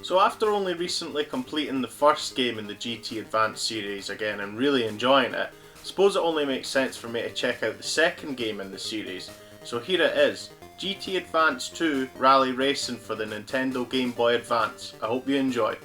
So after only recently completing the first game in the GT Advance series again and really enjoying it, I suppose it only makes sense for me to check out the second game in the series. So here it is, GT Advance 2 Rally Racing for the Nintendo Game Boy Advance. I hope you enjoy.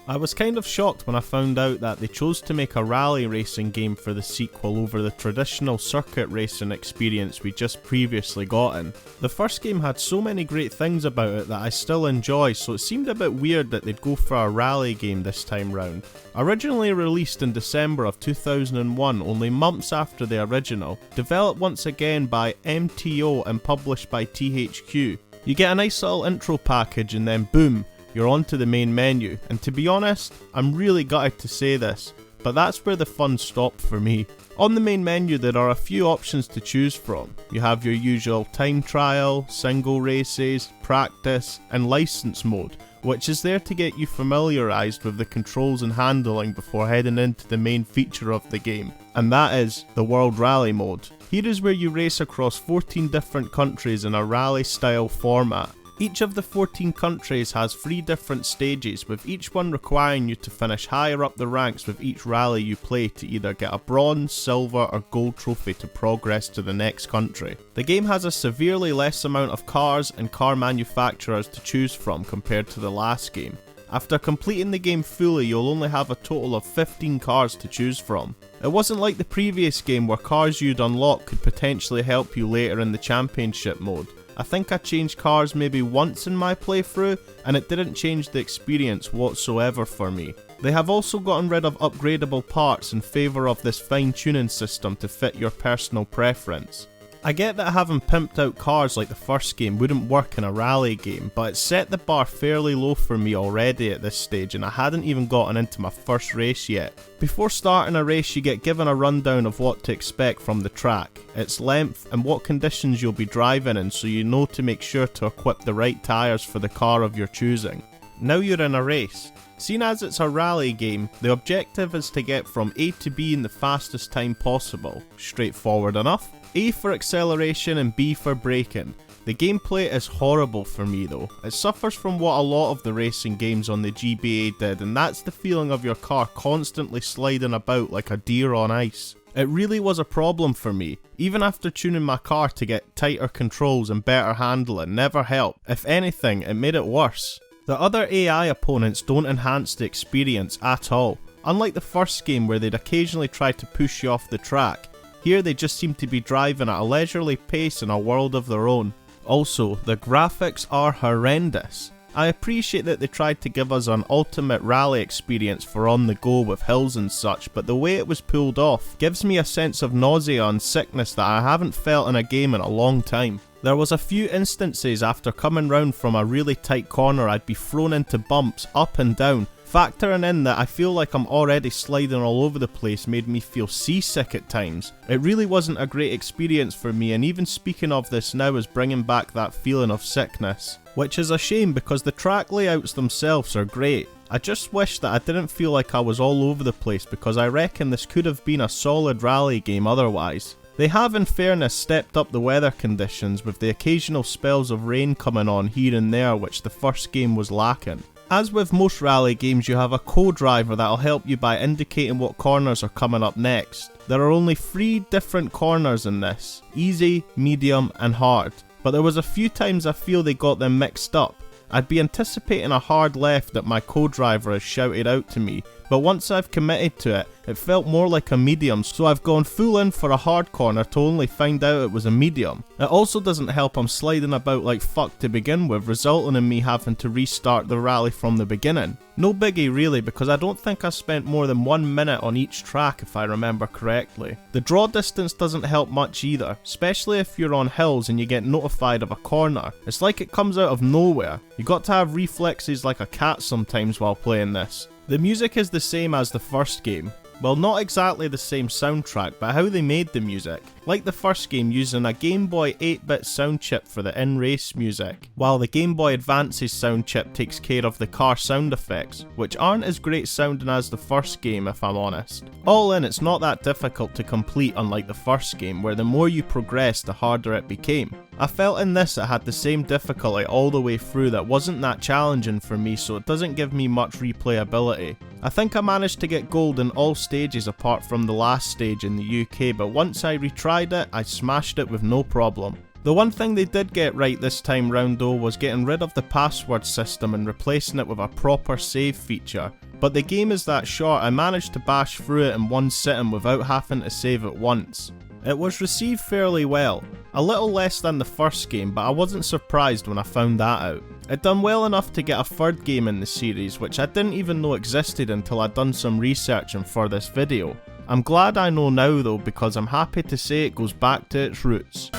I was kind of shocked when I found out that they chose to make a rally racing game for the sequel over the traditional circuit racing experience we just previously gotten. The first game had so many great things about it that I still enjoy, so it seemed a bit weird that they'd go for a rally game this time round. Originally released in December of 2001, only months after the original, developed once again by MTO and published by THQ. You get a nice little intro package and then boom, you're onto the main menu, and to be honest, I'm really gutted to say this, but that's where the fun stopped for me. On the main menu there are a few options to choose from. You have your usual time trial, single races, practice, and license mode, which is there to get you familiarised with the controls and handling before heading into the main feature of the game, and that is the World Rally mode. Here is where you race across 14 different countries in a rally style format. Each of the 14 countries has 3 different stages, with each one requiring you to finish higher up the ranks with each rally you play to either get a bronze, silver or gold trophy to progress to the next country. The game has a severely less amount of cars and car manufacturers to choose from compared to the last game. After completing the game fully, you'll only have a total of 15 cars to choose from. It wasn't like the previous game where cars you'd unlock could potentially help you later in the championship mode. I think I changed cars maybe once in my playthrough, and it didn't change the experience whatsoever for me. They have also gotten rid of upgradable parts in favour of this fine tuning system to fit your personal preference. I get that having pimped out cars like the first game wouldn't work in a rally game, but it set the bar fairly low for me already at this stage, and I hadn't even gotten into my first race yet. Before starting a race you get given a rundown of what to expect from the track, its length and what conditions you'll be driving in, so you know to make sure to equip the right tyres for the car of your choosing. Now you're in a race. Seen as it's a rally game, the objective is to get from A to B in the fastest time possible. Straightforward enough. A for acceleration and B for braking. The gameplay is horrible for me though. It suffers from what a lot of the racing games on the GBA did, and that's the feeling of your car constantly sliding about like a deer on ice. It really was a problem for me. Even after tuning my car to get tighter controls and better handling never helped. If anything, it made it worse. The other AI opponents don't enhance the experience at all. Unlike the first game where they'd occasionally try to push you off the track, here they just seem to be driving at a leisurely pace in a world of their own. Also, the graphics are horrendous. I appreciate that they tried to give us an ultimate rally experience for on the go with hills and such, but the way it was pulled off gives me a sense of nausea and sickness that I haven't felt in a game in a long time. There was a few instances after coming round from a really tight corner I'd be thrown into bumps up and down. Factoring in that I feel like I'm already sliding all over the place made me feel seasick at times. It really wasn't a great experience for me, and even speaking of this now is bringing back that feeling of sickness. Which is a shame because the track layouts themselves are great. I just wish that I didn't feel like I was all over the place, because I reckon this could have been a solid rally game otherwise. They have in fairness stepped up the weather conditions with the occasional spells of rain coming on here and there which the first game was lacking. As with most rally games, you have a co-driver that'll help you by indicating what corners are coming up next. There are only 3 different corners in this, easy, medium and hard, but there was a few times I feel they got them mixed up. I'd be anticipating a hard left that my co-driver has shouted out to me, but once I've committed to it, it felt more like a medium, so I've gone full in for a hard corner to only find out it was a medium. It also doesn't help I'm sliding about like fuck to begin with, resulting in me having to restart the rally from the beginning. No biggie really, because I don't think I spent more than 1 minute on each track if I remember correctly. The draw distance doesn't help much either, especially if you're on hills and you get notified of a corner. It's like it comes out of nowhere. You got to have reflexes like a cat sometimes while playing this. The music is the same as the first game. Well, not exactly the same soundtrack, but how they made the music. Like the first game, using a Gameboy 8-bit sound chip for the in-race music, while the Game Boy Advance's sound chip takes care of the car sound effects, which aren't as great sounding as the first game if I'm honest. All in, it's not that difficult to complete unlike the first game, where the more you progress the harder it became. I felt in this it had the same difficulty all the way through that wasn't that challenging for me, so it doesn't give me much replayability. I think I managed to get gold in all stages apart from the last stage in the UK, but once I retried it, I smashed it with no problem. The one thing they did get right this time round though was getting rid of the password system and replacing it with a proper save feature. But the game is that short, I managed to bash through it in one sitting without having to save it once. It was received fairly well, a little less than the first game, but I wasn't surprised when I found that out. It done well enough to get a third game in the series, which I didn't even know existed until I'd done some researching for this video. I'm glad I know now though, because I'm happy to say it goes back to its roots.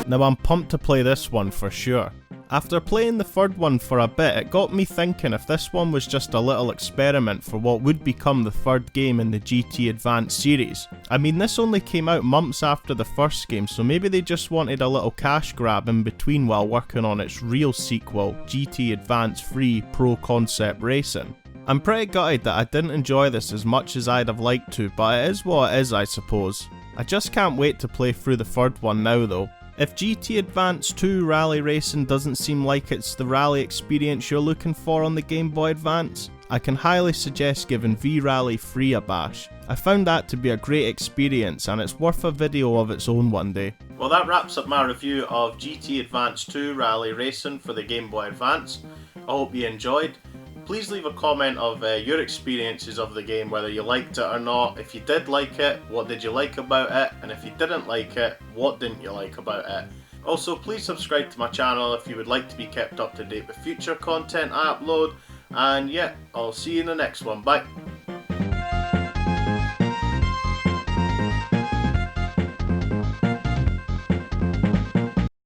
Now I'm pumped to play this one for sure. After playing the third one for a bit, it got me thinking if this one was just a little experiment for what would become the third game in the GT Advance series. I mean, this only came out months after the first game, so maybe they just wanted a little cash grab in between while working on its real sequel, GT Advance 3 Pro Concept Racing. I'm pretty gutted that I didn't enjoy this as much as I'd have liked to, but it is what it is, I suppose. I just can't wait to play through the third one now though. If GT Advance 2 Rally Racing doesn't seem like it's the rally experience you're looking for on the Game Boy Advance, I can highly suggest giving V-Rally 3 a bash. I found that to be a great experience and it's worth a video of its own one day. Well, that wraps up my review of GT Advance 2 Rally Racing for the Game Boy Advance. I hope you enjoyed. Please leave a comment of your experiences of the game, whether you liked it or not. If you did like it, what did you like about it? And if you didn't like it, what didn't you like about it? Also, please subscribe to my channel if you would like to be kept up to date with future content I upload. And yeah, I'll see you in the next one. Bye.